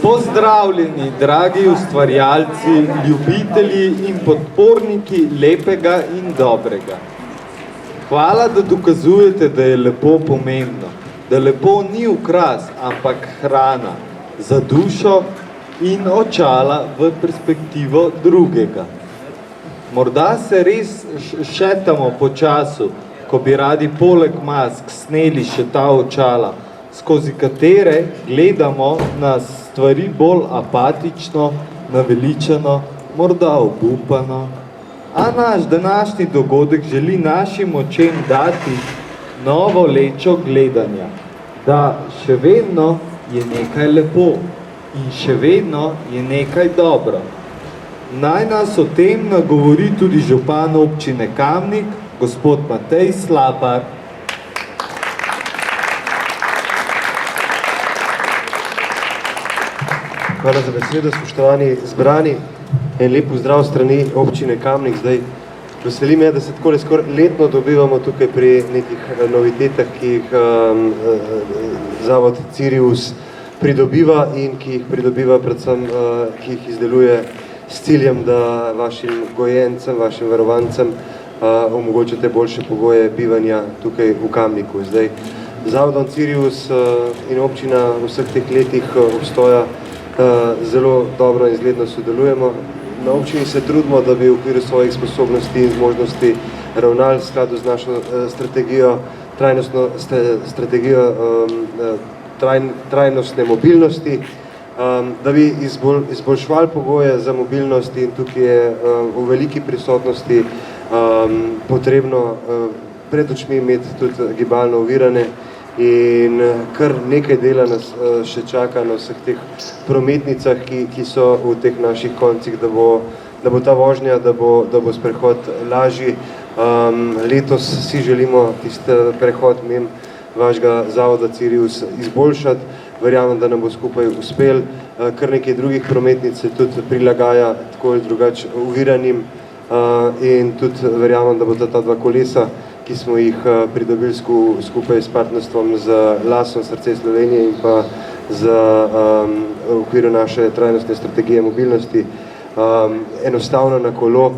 Pozdravljeni, dragi ustvarjalci, ljubitelji in podporniki lepega in dobrega. Hvala, da dokazujete, da je lepo pomembno, da lepo ni ukras, ampak hrana za dušo in očala v perspektivo drugega. Morda se res šetamo po času, ko bi radi poleg mask sneli še ta očala, skozi katere gledamo na stvari bolj apatično, naveličano, morda obupano. A naš današnji dogodek želi našim očem dati novo lečo gledanja, da še vedno je nekaj lepo in še vedno je nekaj dobro. Naj nas o tem nagovori tudi župan občine Kamnik, gospod Matej Slapar. Hvala za besedo, spoštovani zbrani. En lep pozdrav strani občine Kamnik. Zdaj, veseli me, da se takole skoraj letno dobivamo tukaj pri nekih novitetah, ki jih Zavod Cirius pridobiva in ki jih pridobiva predvsem, ki jih izdeluje s ciljem, da vašim gojencem, vašim varovancem omogočate boljše pogoje bivanja tukaj v Kamniku. Zdaj, Zavodom Cirius in občina v vseh teh letih obstoja zelo dobro in zgledno sodelujemo. Na občini se trudimo, da bi v okviru svojih sposobnosti in zmožnosti ravnali v skladu z našo trajnostne mobilnosti, da bi izboljševali pogoje za mobilnost in tukaj je v veliki prisotnosti potrebno pred očmi imeti tudi gibalno ovirane. In kar nekaj dela nas še čaka na vseh teh prometnicah, ki so v teh naših koncih, da bo ta vožnja, da bo sprehod lažji. Letos si želimo tisti prehod mimo vašega Zavoda Cirius izboljšati. Verjamem, da nam bo skupaj uspel. Kar nekaj drugih prometnic se tudi prilagaja tako ali drugače oviranim in tudi verjamem, da bo ta dva kolesa, ki smo jih pridobili skupaj s partnerstvom z Lasom Srce Slovenije in pa z v okviru naše trajnostne strategije mobilnosti enostavno na kolo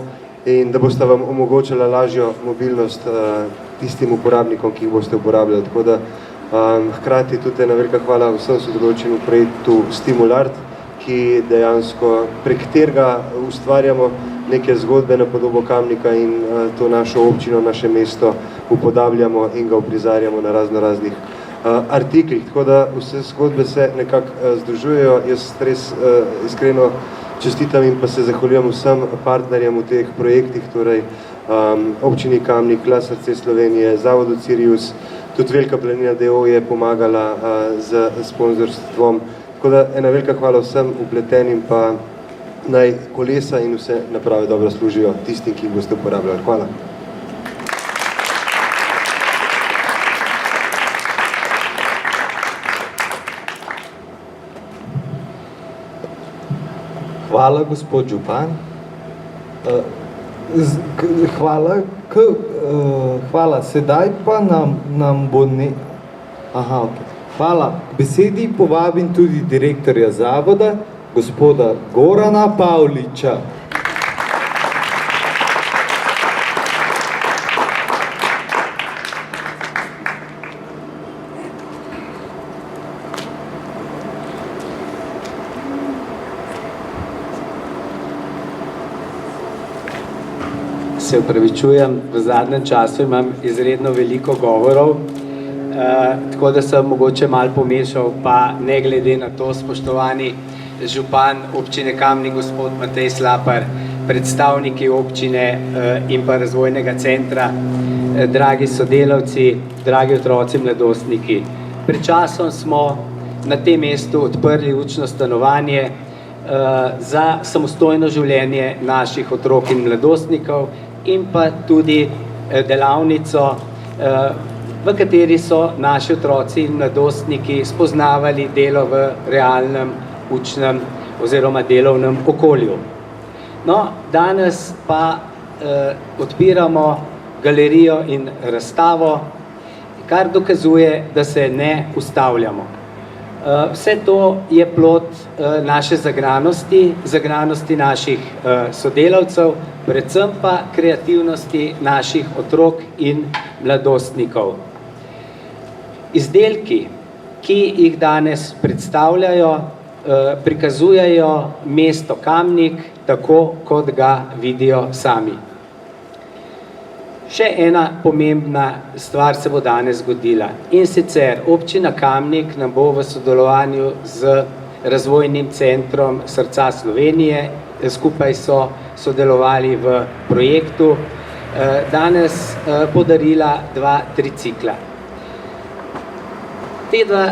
in da boste vam omogočala lažjo mobilnost tistim uporabnikom, ki jih boste uporabljali. Tako da hkrati tudi ena velika hvala vsem sodelujočim v projektu Stimulart, ki dejansko prek katerega ustvarjamo neke zgodbe na podobo Kamnika in to našo občino, naše mesto upodabljamo in ga uprizarjamo na raznih artiklih. Tako da vse zgodbe se nekako združujejo. Jaz res iskreno čestitam in pa se zahvaljujem vsem partnerjem v teh projektih, torej občini Kamnik, Glas Srce Slovenije, Zavodu Cirius, tudi Velika planina d.o.o. je pomagala z sponzorstvom. Tako da ena velika hvala vsem vpletenim, pa naj kolesa in vse naprave dobro služijo tistim, ki jih boste uporabljali. Hvala. Hvala, gospod župan. Hvala. Sedaj pa nam bo Hvala. K besedi povabim tudi direktorja zavoda, gospoda Gorana Pavliča. Se upravičujem, v zadnjem času imam izredno veliko govorov, tako da sem mogoče malo pomešal, pa ne glede na to, spoštovani župan občine Kamnik, gospod Matej Slapar, predstavniki občine in pa razvojnega centra, dragi sodelavci, dragi otroci, mladostniki. Pred časom smo na tem mestu odprli učno stanovanje za samostojno življenje naših otrok in mladostnikov in pa tudi delavnico, v kateri so naši otroci in mladostniki spoznavali delo v realnem učnem oziroma delovnem okolju. No, danes pa odpiramo galerijo in razstavo, kar dokazuje, da se ne ustavljamo. Vse to je plod naše zagranosti naših sodelavcev, predvsem pa kreativnosti naših otrok in mladostnikov. Izdelki, ki jih danes predstavljajo, prikazujejo mesto Kamnik tako, kot ga vidijo sami. Še ena pomembna stvar se bo danes zgodila, in sicer občina Kamnik nam bo v sodelovanju z Razvojnim centrom Srca Slovenije, skupaj so sodelovali v projektu, danes podarila 2 tricikla. Te 2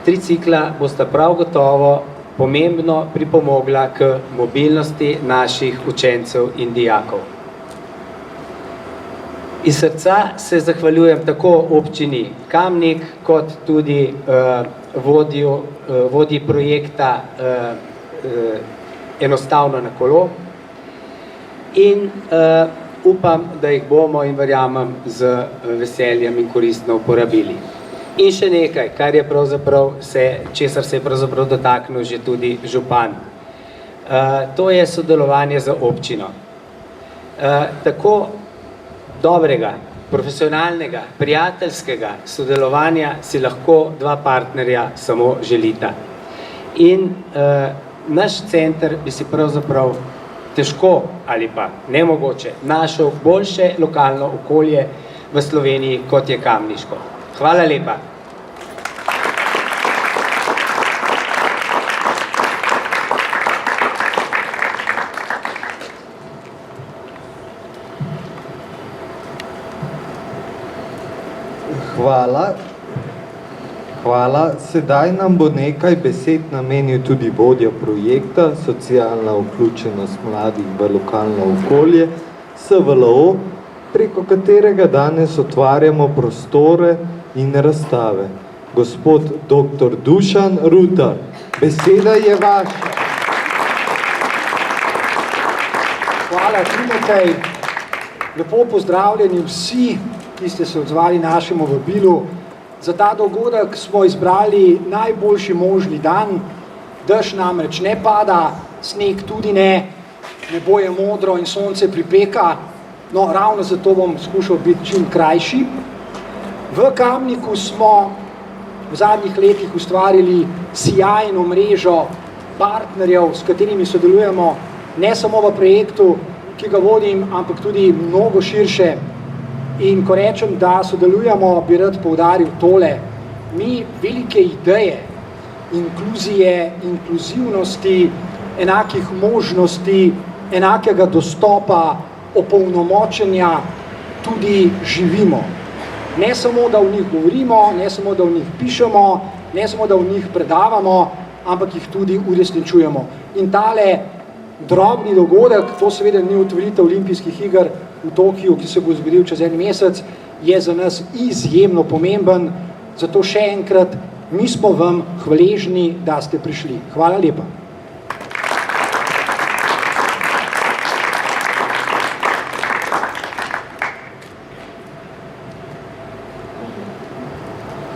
tricikla bosta prav gotovo pomembno pripomogla k mobilnosti naših učencev in dijakov. Iz srca se zahvaljujem tako občini Kamnik, kot tudi vodji projekta Enostavno na kolo in upam, da jih bomo in verjamem z veseljem in koristno uporabili. In še nekaj, kar je česar se je pravzaprav dotaknil že tudi župan. To je sodelovanje z občino. Tako dobrega, profesionalnega, prijateljskega sodelovanja si lahko 2 partnerja samo želita. In naš center bi si pravzaprav težko ali pa nemogoče našel boljše lokalno okolje v Sloveniji, kot je kamniško. Hvala lepa. Hvala. Sedaj nam bo nekaj besed namenil tudi vodja projekta Socialna vključenost mladih v lokalno okolje, SVLO, preko katerega danes otvarjamo prostore in razstave. Gospod dr. Dušan Rutar, beseda je vaša. Hvala, Timotej. Lepo pozdravljeni vsi, ki ste se odzvali našemu vabilu. Za ta dogodek smo izbrali najboljši možni dan. Dež namreč ne pada, sneg tudi ne, nebo je modro in sonce pripeka. No, ravno zato bom skušal biti čim krajši. V Kamniku smo v zadnjih letih ustvarili sijajno mrežo partnerjev, s katerimi sodelujemo ne samo v projektu, ki ga vodim, ampak tudi mnogo širše. In ko rečem, da sodelujemo, bi rad poudaril tole. Mi velike ideje, inkluzije, inkluzivnosti, enakih možnosti, enakega dostopa, opolnomočenja tudi živimo. Ne samo, da v njih govorimo, ne samo, da v njih pišemo, ne samo, da v njih predavamo, ampak jih tudi uresničujemo. In tale drobni dogodek, to seveda ni otvoritev olimpijskih iger v Tokiju, ki se bo zgodil čez 1 mesec, je za nas izjemno pomemben. Zato še enkrat, mi smo vam hvaležni, da ste prišli. Hvala lepa.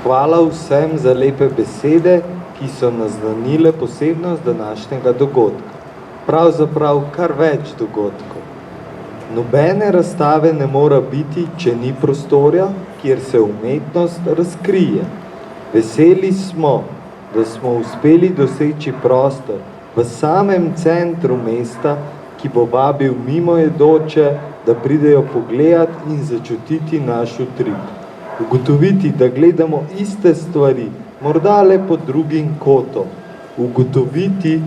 Hvala vsem za lepe besede, ki so naznanile posebnost današnjega dogodka. Pravzaprav kar več dogodkov. Nobene razstave ne mora biti, če ni prostorja, kjer se umetnost razkrije. Veseli smo, da smo uspeli doseči prostor v samem centru mesta, ki bo vabil mimojedoče, da pridejo pogledat in začutiti naš utrip. Ugotoviti, da gledamo iste stvari, morda le pod drugim kotom. Ugotoviti,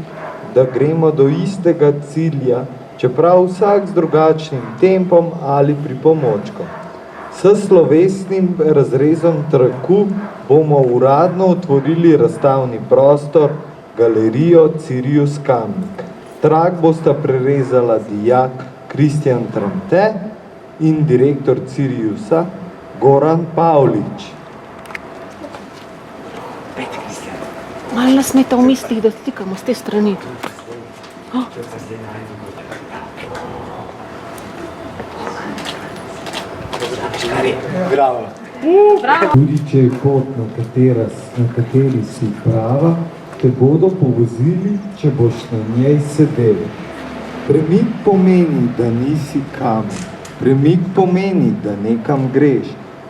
da gremo do istega cilja, čeprav vsak z drugačnim tempom ali pripomočkom. S slovesnim razrezom traku bomo uradno otvorili razstavni prostor Galerijo Cirius Kamnik. Trak bosta prerezala dijak Kristjan Tramte in direktor Ciriusa Goran Pavlič. Malo nas meta v mislih, da stikamo z te strani. Bravo. Tudi če je pot, na kateri si prava, te bodo povozili, če boš na njej sedel. Premik pomeni, da nisi kamen. Premik pomeni, da nekam greš.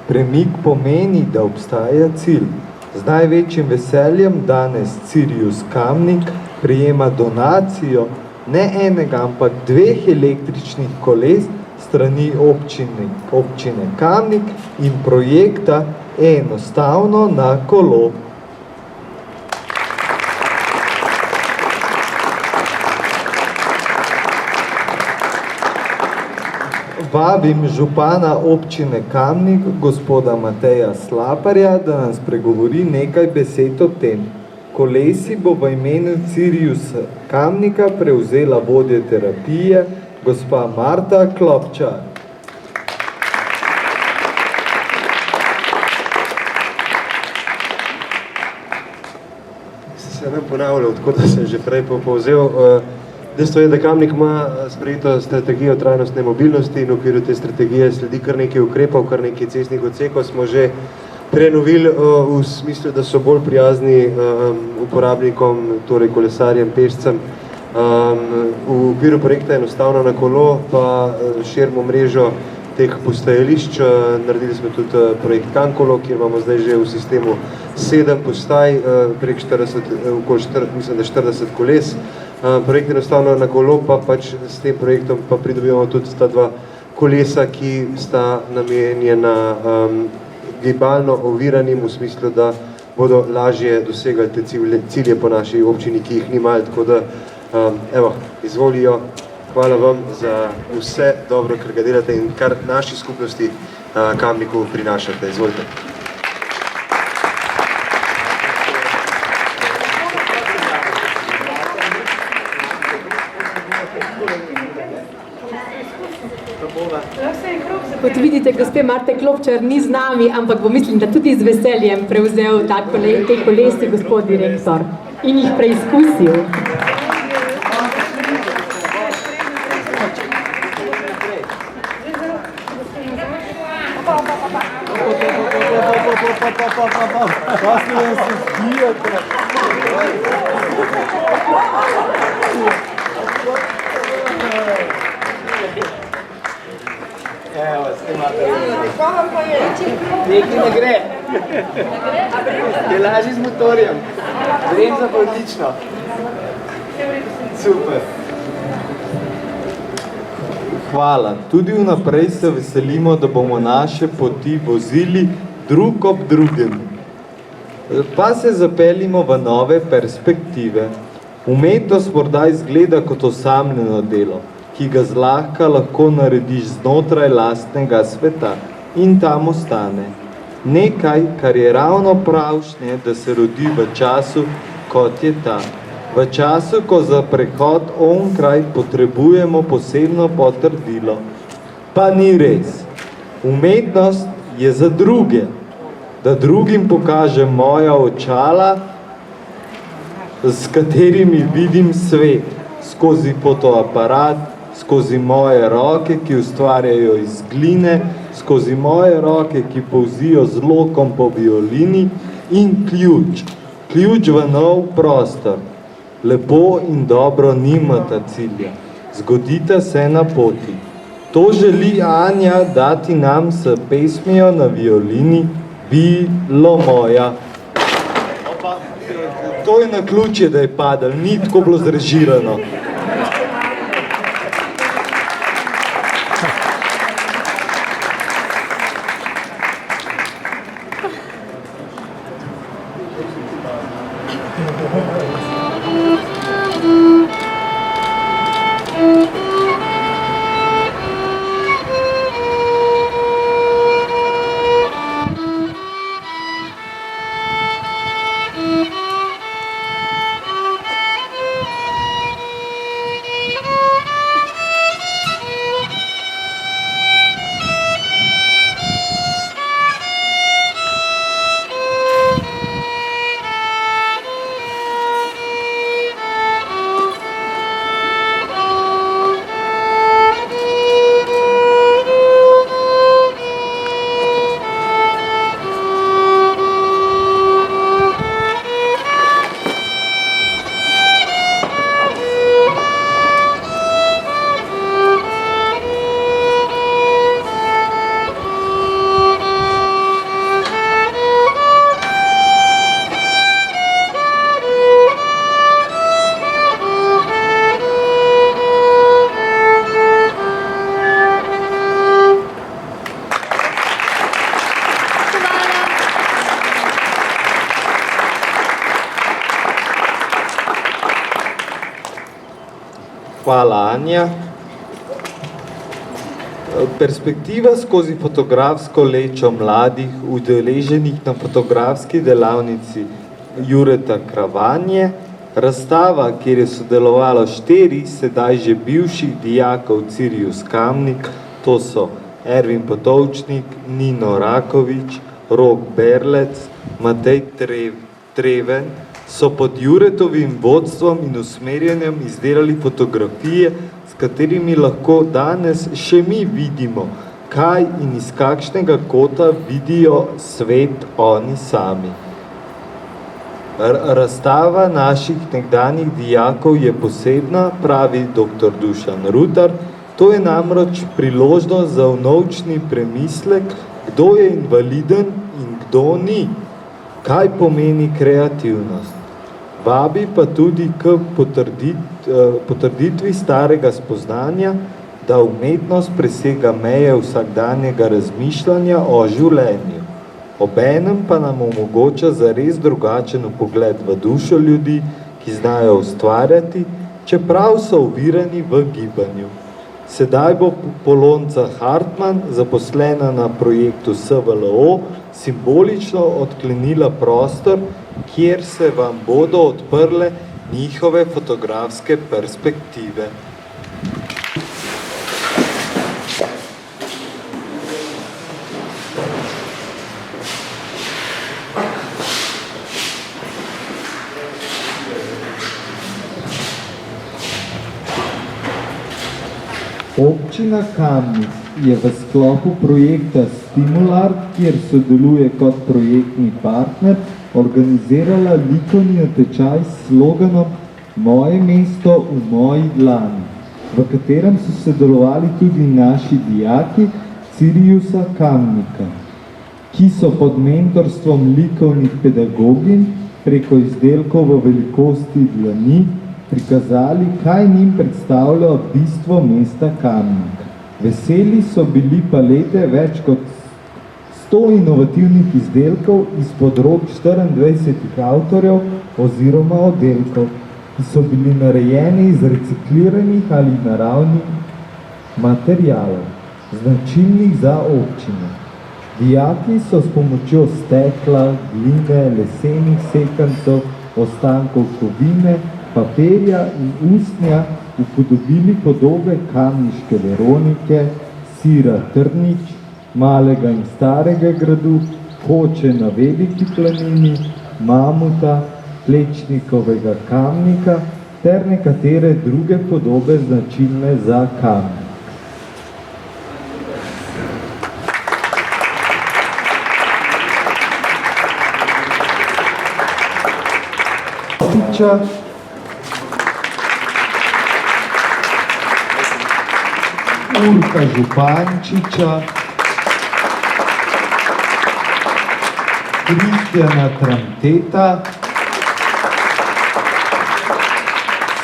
Premik pomeni, da obstaja cilj. Z največjim veseljem danes Sirius Kamnik prijema donacijo ne enega, ampak 2 električnih koles strani občine Kamnik in projekta Enostavno na kolo. Vabim župana občine Kamnik, gospoda Mateja Slaparja, da nas pregovori nekaj besed o tem. Kolesi bo v imenu Siriusa Kamnika prevzela vodja terapije, gospa Marta Klopčar. Se ne ponavljal, tako da sem že prej povzel. Dejstvo je, da Kamnik ima sprejeto strategijo trajnostne mobilnosti in v okviru te strategije sledi kar nekaj ukrepov, kar nekaj cestnih odsekov smo že prenovili v smislu, da so bolj prijazni uporabnikom, torej kolesarjem, pešcem. V okviru projekta Enostavno na kolo pa širimo mrežo teh postajališč. Naredili smo tudi projekt Kankolo, kjer imamo zdaj že v sistemu 7 postaj, prek 40 koles. Projekt Enostavno na kolo pa pač s tem projektom pa pridobivamo tudi ta 2 kolesa, ki sta namenjena gibalno oviranim v smislu, da bodo lažje dosegali te cilje po naši občini, ki jih ni malo, tako da evo, izvolijo. Hvala vam za vse dobro, kar ga delate in kar naši skupnosti Kamniku prinašate. Izvolite. Kot vidite, gospe Marte Klopčar ni z nami, ampak bo mislim, da tudi z veseljem prevzel te kolesi gospod direktor in jih preizkusil. Evo, s tem imate. Nekaj ne gre. Je lažji z motorjem. Bremza pa odlično. Super. Hvala. Tudi vnaprej se veselimo, da bomo naše poti vozili drug ob drugem. Pa se zapeljimo v nove perspektive. Umetnost morda izgleda kot osamljeno delo, ki ga zlahka lahko narediš znotraj lastnega sveta in tam ostane. Nekaj, kar je ravno pravšnje, da se rodi v času, kot je ta. V času, ko za prehod onkraj potrebujemo posebno potrdilo. Pa ni res. Umetnost je za druge, da drugim pokažem moja očala, s katerimi vidim svet, skozi fotoaparat, skozi moje roke, ki ustvarjajo iz gline, skozi moje roke, ki povzijo z lokom po violini in ključ v nov prostor. Lepo in dobro nimata cilja, zgodita se na poti. To želi Anja dati nam s pesmijo na violini Bilo moja. To je naključje, da je padel, ni tako bilo zrežirano. Hvala, Anja. Perspektiva skozi fotografsko lečo mladih, udeleženih na fotografski delavnici Jureta Kravanje, razstava, kjer je sodelovalo 4 sedaj že bivših dijakov Cirius Kamnik, to so Ervin Potovčnik, Nino Rakovič, Rok Berlec, Matej Treven, so pod Juretovim vodstvom in usmerjanjem izdelali fotografije, s katerimi lahko danes še mi vidimo, kaj in iz kakšnega kota vidijo svet oni sami. Razstava naših nekdanjih dijakov je posebna, pravi dr. Dušan Rutar, to je namreč priložnost za vnovčni premislek, kdo je invaliden in kdo ni, kaj pomeni kreativnost. Vabi pa tudi k potrditvi starega spoznanja, da umetnost presega meje vsakdanjega razmišljanja o življenju. Obenem pa nam omogoča zares drugačen pogled v dušo ljudi, ki znajo ustvarjati, čeprav so ovirani v gibanju. Sedaj bo Polonca Hartmann, zaposlena na projektu SVLO, simbolično odklenila prostor, kjer se vam bodo odprle njihove fotografske perspektive. Občina Kamnik je v sklopu projekta Stimulart, kjer sodeluje kot projektni partner, organizirala likovni natečaj s sloganom Moje mesto v moji dlani, v katerem so sodelovali tudi naši dijaki Ciriusa Kamnika, ki so pod mentorstvom likovnih pedagogin preko izdelkov v velikosti dlani prikazali, kaj njim predstavlja bistvo mesta Kamnik. Veseli so bili palete več kot 100 inovativnih izdelkov izpod rok 24 avtorjev oziroma oddelkov, ki so bili narejeni iz recikliranih ali naravnih materialov, značilnih za občino. Dijaki so s pomočjo stekla, gline, lesenih sekancev, ostankov kovine, papirja in usnja upodobili podobe kamniške Veronike, sira Trnič, malega in starega gradu, koče na Veliki planini, mamuta, Plečnikovega Kamnika ter nekatere druge podobe značilne za Kamnik. Urka Župančiča, Kristjana Tramteta,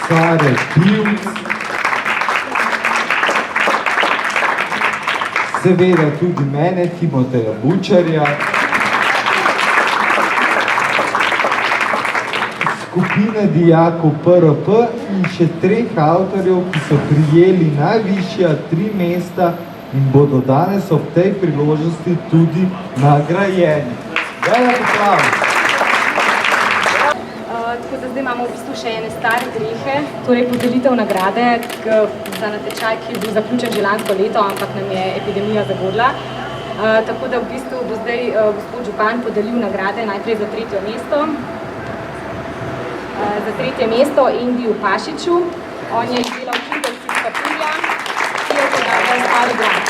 Sare Pivc, seveda tudi mene, Timoteja Bučarja, skupine dijakov PRP in še 3 avtorjev, ki so prijeli najvišja 3 mesta in bodo danes ob tej priložnosti tudi nagrajeni. Velik aplauz! Tako da zdaj imamo v bistvu še ene stare grehe, torej podelitev nagrade za natečaj, ki je bil zaključen že lansko leto, ampak nam je epidemija zagodla. Tako da v bistvu bo zdaj gospod župan podelil nagrade najprej za 3. mesto. Za 3. mesto Indiju Pašiču. On je izdelal čudec iz papirja, ki je podal stari glas.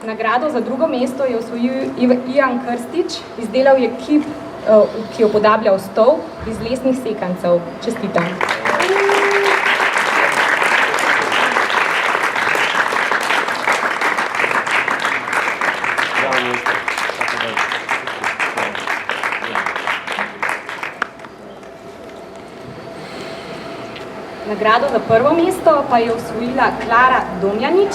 Nagrado za 2. mesto je osvojil Ijan Krstič. Izdelal je kip, ki je upodabljal stol iz lesnih sekancev. Čestitam. Nagrado za 1. mesto pa je osvojila Klara Domjanič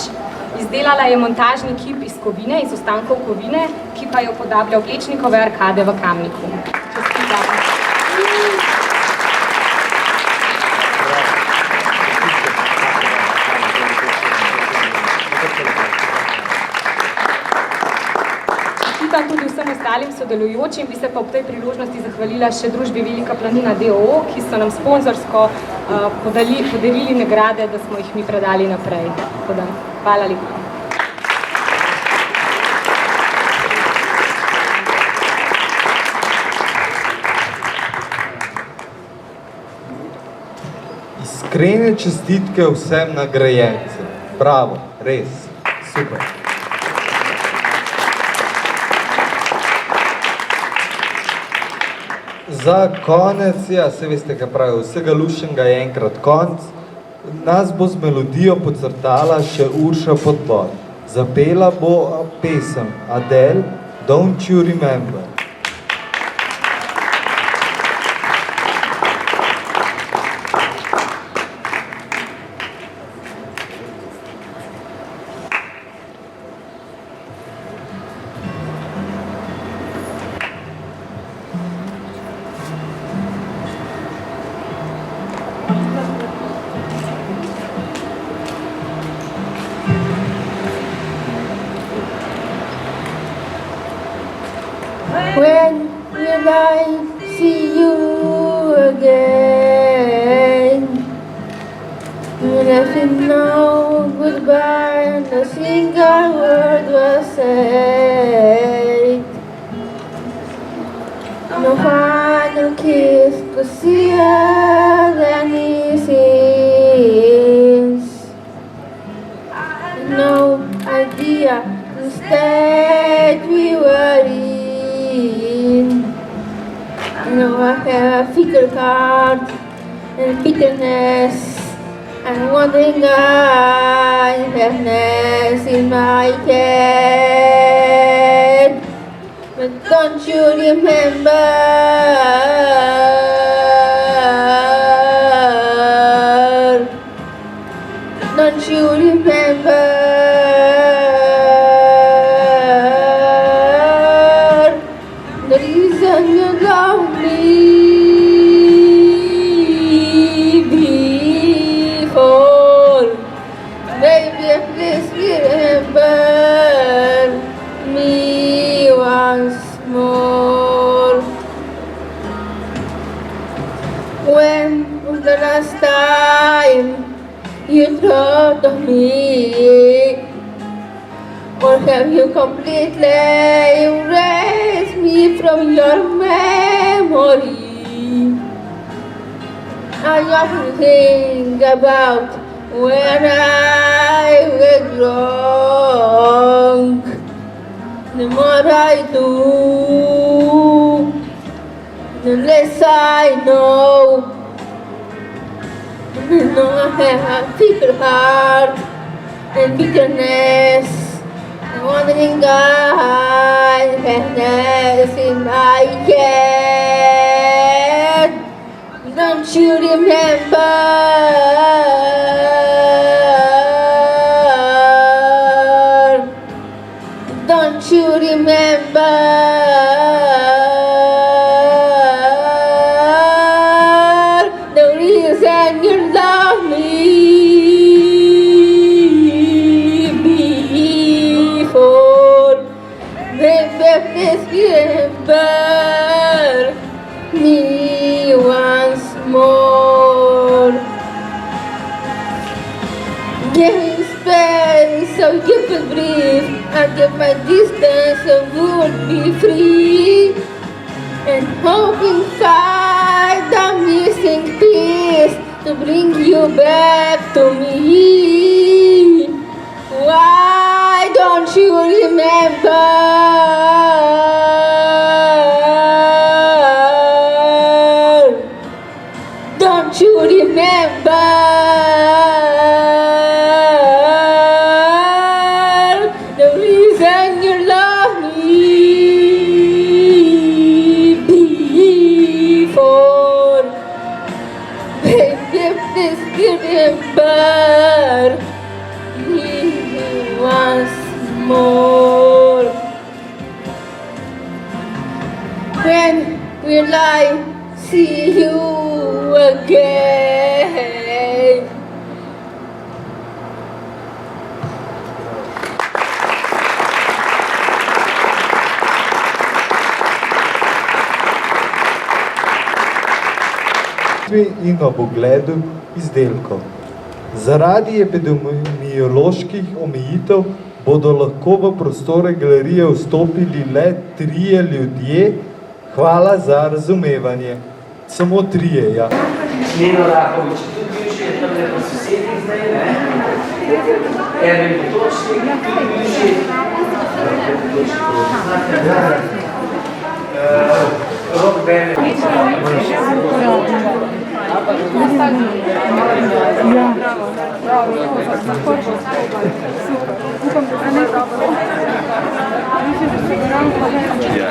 Izdelala je montažni kip iz kovine, iz ostankov kovine, ki pa jo podablja Oplečnikove arkade v Kamniku. Čestitam. Čestitam tudi vsem ostalim sodelujočim, bi se pa ob tej priložnosti zahvalila še družbi Velika planina d.o.o., ki so nam sponzorsko podarili nagrade, da smo jih mi predali naprej. Hvala lepa. Iskrene čestitke vsem nagrajencem. Bravo, res, super. Za konec, ja, se veste, kaj pravi, vsega lušenega je enkrat konc. Nas bo z melodijo podcrtala še Urša Podbor. Zapela bo pesem Adele, Don't You Remember. When will I see you again? When I said no goodbye and a single word was said, no final kiss could seal any sins. No idea the state we were in. Now I have fickle cards and bitterness and wandering unhappiness in my head. But don't you remember? Don't you remember? The reason you love me before. Baby, please remember me once more. When was the last time you thought of me? Or have you completely erased me from your memory? I often think about when I was wrong. The more I do, the less I know. I know I have a fickle heart and bitterness. Wandering unhappiness in my head. Don't you remember? Don't you remember? The reason you love me before. Baby, please remember me once more. Give me space so you could breathe. I'll give my distance so you would be free. And hoping find the missing piece to bring you back to me. Why don't you remember? Don't you remember? The reason you love me before. Baby, please remember me I see you again. In ob ogledu izdelkov. Zaradi epidemioloških omejitev bodo lahko v prostore galerije vstopili le 3 ljudje. Hvala za razumevanje. Samo 3, ja. Nino Rakovič, tudi bivši je tam po sosedih zdaj, ne? Ervin Potočnik, tudi bivši. Rok Bene. Ja,